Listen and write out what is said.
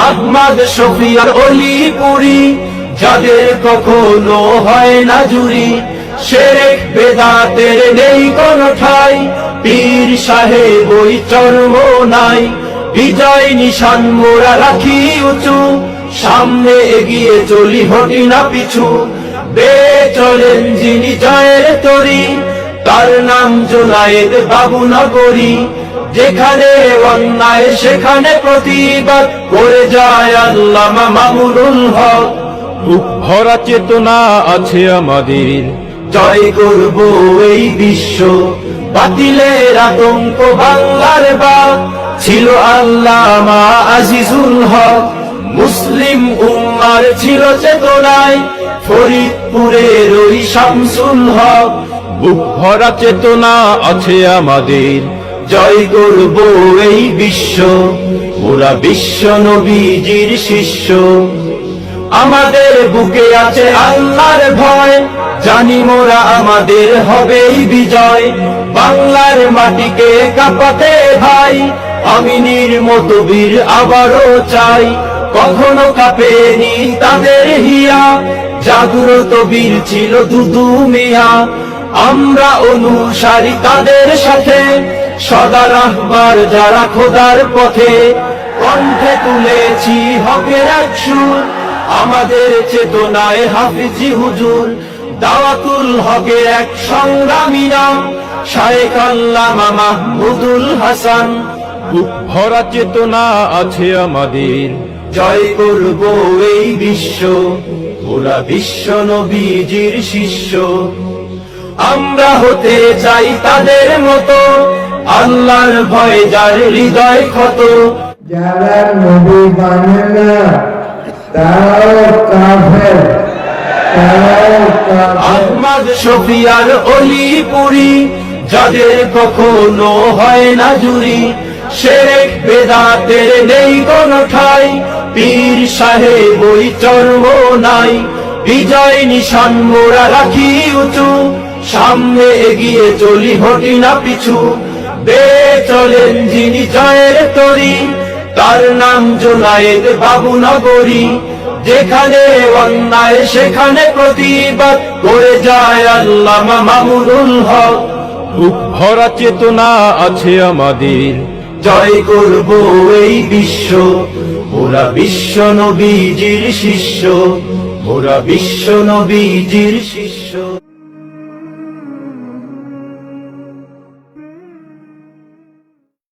আহমদ শফিয়ার অলিপুরি, যাদের কখনো হয় না জুরি, শিরক বেদাতের নেই কোনো ঠাই, পীর সাহেব ওই চর্ম নাই। বিজয় নিশান মোরা রাখি উঁচু, সামনে এগিয়ে চলি হটি না পিছু। বেয়ে চলেন যিনি জয়ের তরি, তার নাম জুনায়েদ বাবু নগরী। যেখানে অন্যায় সেখানে প্রতিবাদ করে যায় আল্লামা মামুনুল হক। বুক ভরা চেতনা আছে আমাদের, জয় করব এই বিশ্ব, বাতিলের আতঙ্ক বাংলার বাগ ছিল আল্লামা আজিজুল হক। মুসলিম উম্মার ছিল চেতনায় ফরিদপুরের ওই শামসুল হক। বুক ভরা চেতনা আছে আমাদের, জয় করব এই বিশ্ব, ওরা বিশ্ব নবীজির শিষ্য। আমাদের বুকে আছে আল্লাহর ভয়, জানি মোরা আমাদের হবেই বিজয়। বাংলার মাটিকে কাঁপাতে ভাই, আমিনীর মতো বীর আবারও চাই। কখনো কাঁপেনি তাদের হিয়া, জাগ্রত বীর ছিল দুদু মিয়া। আমরা অনুসারী তাদের সাথে, সদা রাহবার যারা খোদার পথে। কণ্ঠে তুলেছি হকের এক সুর, আমাদের চেতনায় হাফিজি হুজুর। দাওয়াতুল হকের এক সংগ্রামী নাম, শায়েখ আল্লামা মাহমুদুল হাসান। বুক ভরা চেতনা আছে আমাদের, জয় করব এই বিশ্ব, ওরা বিশ্ব নবীজির শিষ্য। আমরা হতে চাই তাদের মতো, আল্লাহর ভয় যার হৃদয় ক্ষত। যারা নবী মানে না তারাও কাফের, তারাও কাফের। আহমদ শফিয়ার অলিপুরি, যাদের কখনো হয় না জুরি, শিরক বেদাতের নেই কোনো ঠাই, পীর সাহেব ওই চর্ম নাই। বিজয় নিশান মোরা রাখি উঁচু, সামনে এগিয়ে চলি হটি না পিছু। বেয়ে চলেন যিনি জয়ের তরি, তার নাম জুনায়েদ বাবু নগরী। যেখানে অন্যায় সেখানে প্রতিবাদ করে যায় আল্লামা মামুনুল হক। বুক ভরা চেতনা আছে আমাদের, জয় করব এই বিশ্ব, ওরা বিশ্ব নবীজির শিষ্য, ওরা বিশ্ব নবীজির শিষ্য।